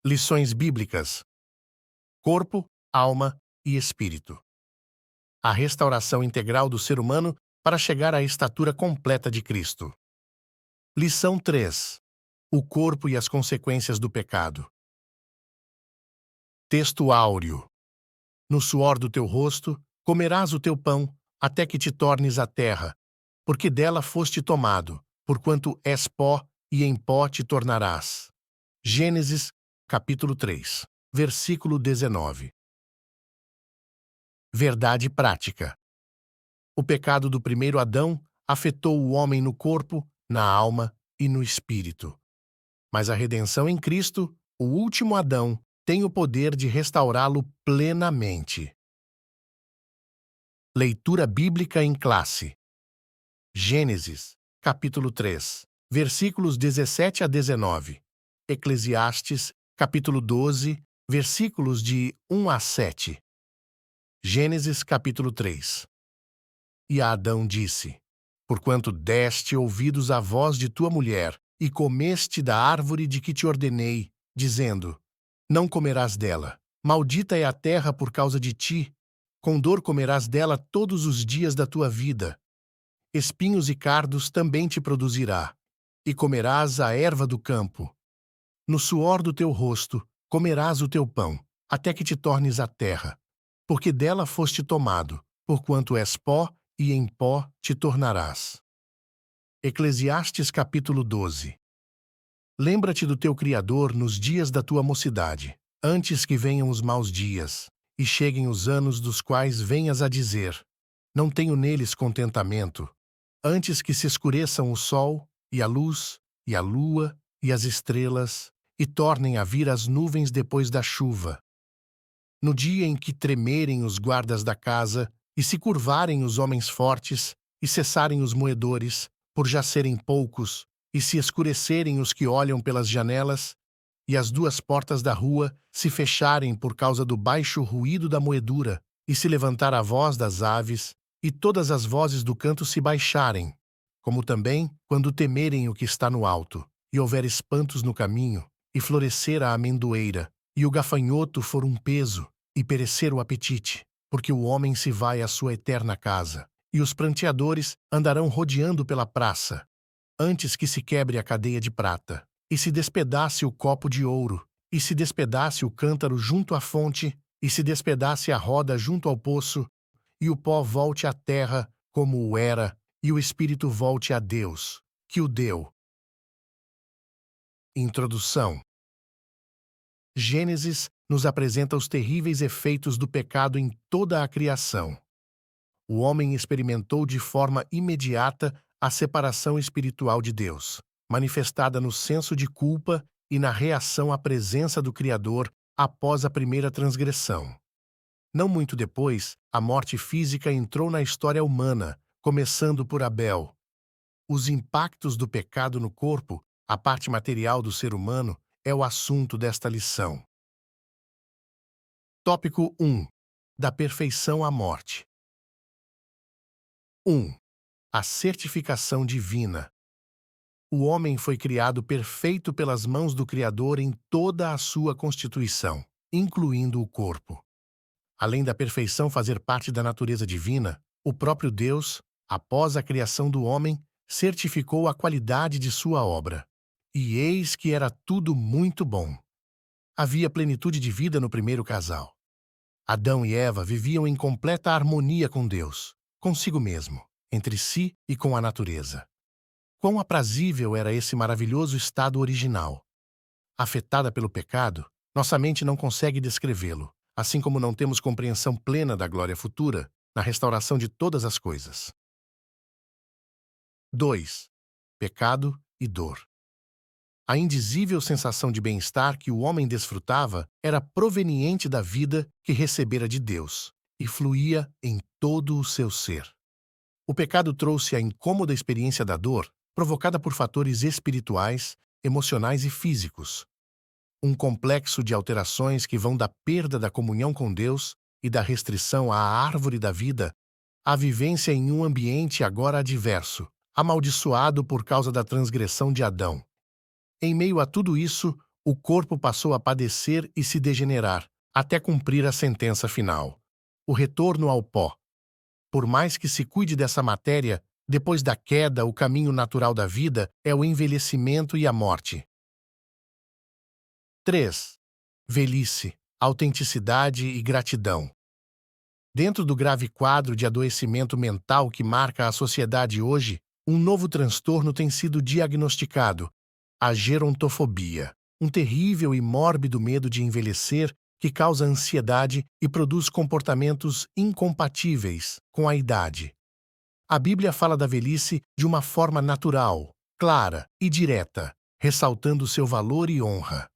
Lições bíblicas: corpo, alma e espírito. A restauração integral do ser humano para chegar à estatura completa de Cristo. Lição 3: o corpo e as consequências do pecado. Texto áureo. No suor do teu rosto comerás o teu pão, até que te tornes a terra, porque dela foste tomado, porquanto és pó, e em pó te tornarás. Gênesis, capítulo 3, versículo 19. Verdade prática. O pecado do primeiro Adão afetou o homem no corpo, na alma e no espírito. Mas a redenção em Cristo, o último Adão, tem o poder de restaurá-lo plenamente. Leitura bíblica em classe. Gênesis, capítulo 3, versículos 17 a 19. Eclesiastes, capítulo 12, versículos de 1 a 7. Gênesis, capítulo 3. E a Adão disse: porquanto deste ouvidos à voz de tua mulher, e comeste da árvore de que te ordenei, dizendo: não comerás dela. Maldita é a terra por causa de ti. Com dor comerás dela todos os dias da tua vida. Espinhos e cardos também te produzirá, e comerás a erva do campo. No suor do teu rosto comerás o teu pão, até que te tornes a terra, porque dela foste tomado, porquanto és pó, e em pó te tornarás. Eclesiastes capítulo 12. Lembra-te do teu Criador nos dias da tua mocidade, antes que venham os maus dias, e cheguem os anos dos quais venhas a dizer: não tenho neles contentamento, antes que se escureçam o sol, e a luz, e a lua, e as estrelas, e tornem a vir as nuvens depois da chuva. No dia em que tremerem os guardas da casa, e se curvarem os homens fortes, e cessarem os moedores, por já serem poucos, e se escurecerem os que olham pelas janelas, e as duas portas da rua se fecharem por causa do baixo ruído da moedura, e se levantar a voz das aves, e todas as vozes do canto se baixarem, como também quando temerem o que está no alto, e houver espantos no caminho, e florescer a amendoeira, e o gafanhoto for um peso, e perecer o apetite, porque o homem se vai à sua eterna casa, e os pranteadores andarão rodeando pela praça, antes que se quebre a cadeia de prata, e se despedace o copo de ouro, e se despedace o cântaro junto à fonte, e se despedace a roda junto ao poço, e o pó volte à terra como o era, e o espírito volte a Deus, que o deu. Introdução. Gênesis nos apresenta os terríveis efeitos do pecado em toda a criação. O homem experimentou de forma imediata a separação espiritual de Deus, manifestada no senso de culpa e na reação à presença do Criador após a primeira transgressão. Não muito depois, a morte física entrou na história humana, começando por Abel. Os impactos do pecado no corpo, a parte material do ser humano, é o assunto desta lição. Tópico 1. Da perfeição à morte. 1. A certificação divina. O homem foi criado perfeito pelas mãos do Criador em toda a sua constituição, incluindo o corpo. Além da perfeição fazer parte da natureza divina, o próprio Deus, após a criação do homem, certificou a qualidade de sua obra. E eis que era tudo muito bom. Havia plenitude de vida no primeiro casal. Adão e Eva viviam em completa harmonia com Deus, consigo mesmo, entre si e com a natureza. Quão aprazível era esse maravilhoso estado original! Afetada pelo pecado, nossa mente não consegue descrevê-lo, assim como não temos compreensão plena da glória futura na restauração de todas as coisas. 2. Pecado e dor. A indizível sensação de bem-estar que o homem desfrutava era proveniente da vida que recebera de Deus e fluía em todo o seu ser. O pecado trouxe a incômoda experiência da dor, provocada por fatores espirituais, emocionais e físicos. Um complexo de alterações que vão da perda da comunhão com Deus e da restrição à árvore da vida à vivência em um ambiente agora adverso, amaldiçoado por causa da transgressão de Adão. Em meio a tudo isso, o corpo passou a padecer e se degenerar, até cumprir a sentença final: o retorno ao pó. Por mais que se cuide dessa matéria, depois da queda, o caminho natural da vida é o envelhecimento e a morte. 3. Velhice, autenticidade e gratidão. Dentro do grave quadro de adoecimento mental que marca a sociedade hoje, um novo transtorno tem sido diagnosticado: a gerontofobia, um terrível e mórbido medo de envelhecer que causa ansiedade e produz comportamentos incompatíveis com a idade. A Bíblia fala da velhice de uma forma natural, clara e direta, ressaltando seu valor e honra.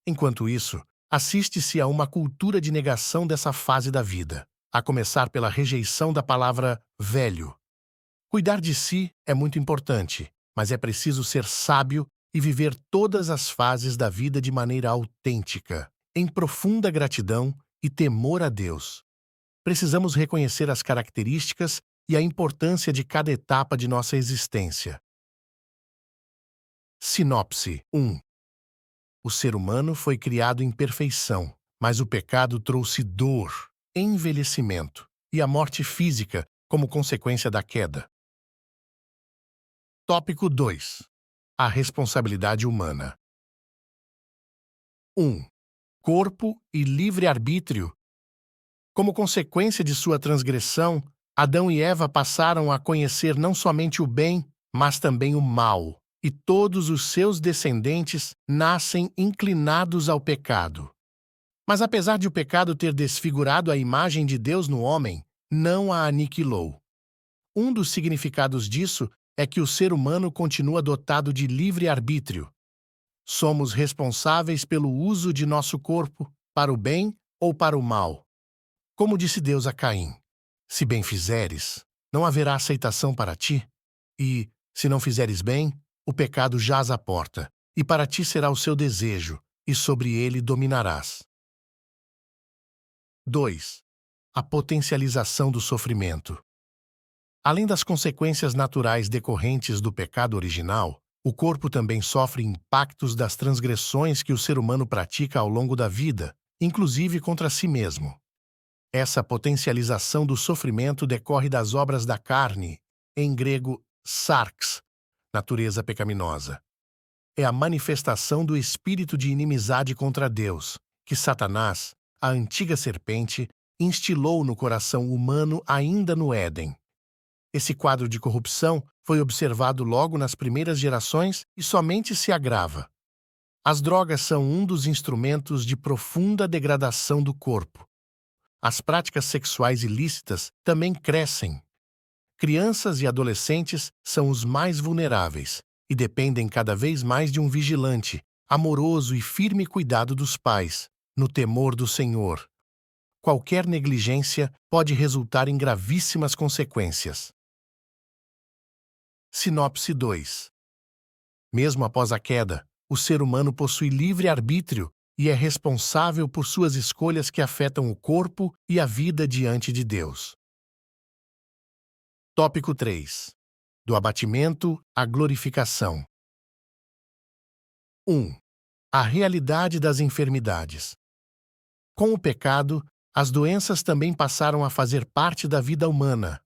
Enquanto isso, assiste-se a uma cultura de negação dessa fase da vida, a começar pela rejeição da palavra velho. Cuidar de si é muito importante, mas é preciso ser sábio e viver todas as fases da vida de maneira autêntica, em profunda gratidão e temor a Deus. Precisamos reconhecer as características e a importância de cada etapa de nossa existência. Sinopse 1. O ser humano foi criado em perfeição, mas o pecado trouxe dor, envelhecimento e a morte física como consequência da queda. Tópico 2. A responsabilidade humana. 1. Corpo e livre-arbítrio. Como consequência de sua transgressão, Adão e Eva passaram a conhecer não somente o bem, mas também o mal, e todos os seus descendentes nascem inclinados ao pecado. Mas apesar de o pecado ter desfigurado a imagem de Deus no homem, não a aniquilou. Um dos significados disso é que o ser humano continua dotado de livre-arbítrio. Somos responsáveis pelo uso de nosso corpo, para o bem ou para o mal. Como disse Deus a Caim: se bem fizeres, não haverá aceitação para ti, e, se não fizeres bem, o pecado jaz à porta, e para ti será o seu desejo, e sobre ele dominarás. 2. A potencialização do sofrimento. Além das consequências naturais decorrentes do pecado original, o corpo também sofre impactos das transgressões que o ser humano pratica ao longo da vida, inclusive contra si mesmo. Essa potencialização do sofrimento decorre das obras da carne, em grego sarx, natureza pecaminosa. É a manifestação do espírito de inimizade contra Deus, que Satanás, a antiga serpente, instilou no coração humano ainda no Éden. Esse quadro de corrupção foi observado logo nas primeiras gerações e somente se agrava. As drogas são um dos instrumentos de profunda degradação do corpo. As práticas sexuais ilícitas também crescem. Crianças e adolescentes são os mais vulneráveis e dependem cada vez mais de um vigilante, amoroso e firme cuidado dos pais, no temor do Senhor. Qualquer negligência pode resultar em gravíssimas consequências. Sinopse 2. Mesmo após a queda, o ser humano possui livre-arbítrio e é responsável por suas escolhas que afetam o corpo e a vida diante de Deus. Tópico 3. Do abatimento à glorificação. 1. A realidade das enfermidades. Com o pecado, as doenças também passaram a fazer parte da vida humana.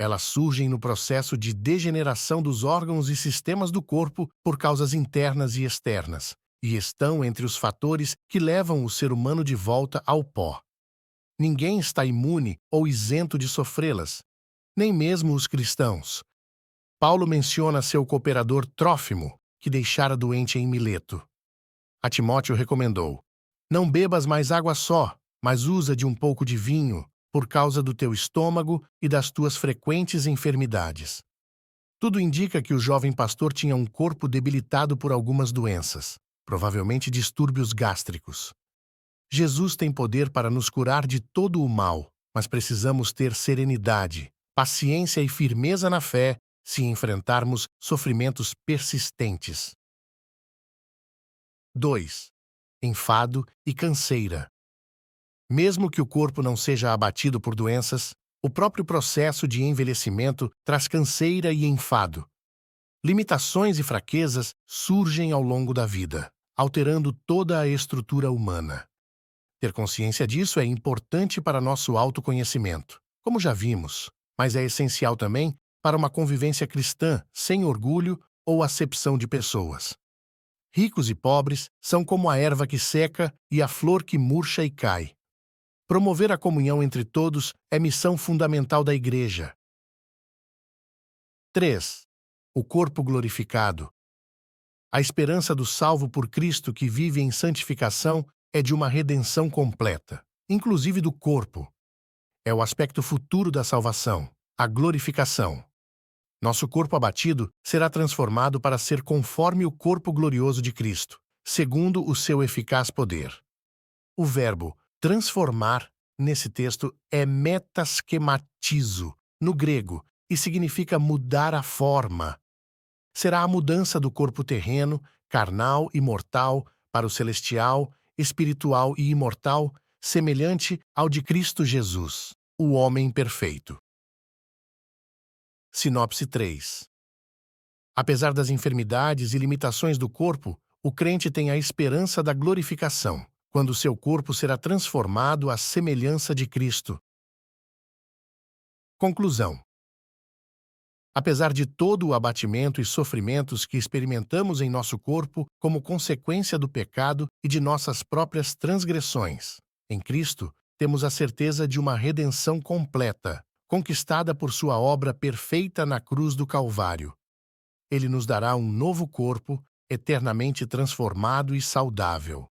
Elas surgem no processo de degeneração dos órgãos e sistemas do corpo por causas internas e externas, e estão entre os fatores que levam o ser humano de volta ao pó. Ninguém está imune ou isento de sofrê-las, nem mesmo os cristãos. Paulo menciona seu cooperador Trófimo, que deixara doente em Mileto. A Timóteo recomendou: não bebas mais água só, mas usa de um pouco de vinho, por causa do teu estômago e das tuas frequentes enfermidades. Tudo indica que o jovem pastor tinha um corpo debilitado por algumas doenças, provavelmente distúrbios gástricos. Jesus tem poder para nos curar de todo o mal, mas precisamos ter serenidade, paciência e firmeza na fé se enfrentarmos sofrimentos persistentes. 2. Enfado e canseira. Mesmo que o corpo não seja abatido por doenças, o próprio processo de envelhecimento traz canseira e enfado. Limitações e fraquezas surgem ao longo da vida, alterando toda a estrutura humana. Ter consciência disso é importante para nosso autoconhecimento, como já vimos, mas é essencial também para uma convivência cristã sem orgulho ou acepção de pessoas. Ricos e pobres são como a erva que seca e a flor que murcha e cai. Promover a comunhão entre todos é missão fundamental da Igreja. 3. O corpo glorificado. A esperança do salvo por Cristo que vive em santificação é de uma redenção completa, inclusive do corpo. É o aspecto futuro da salvação, a glorificação. Nosso corpo abatido será transformado para ser conforme o corpo glorioso de Cristo, segundo o seu eficaz poder. O verbo transformar, nesse texto, é metaschematizo, no grego, e significa mudar a forma. Será a mudança do corpo terreno, carnal e mortal, para o celestial, espiritual e imortal, semelhante ao de Cristo Jesus, o homem perfeito. Sinopse 3. Apesar das enfermidades e limitações do corpo, o crente tem a esperança da glorificação, quando seu corpo será transformado à semelhança de Cristo. Conclusão. Apesar de todo o abatimento e sofrimentos que experimentamos em nosso corpo como consequência do pecado e de nossas próprias transgressões, em Cristo temos a certeza de uma redenção completa, conquistada por sua obra perfeita na cruz do Calvário. Ele nos dará um novo corpo, eternamente transformado e saudável.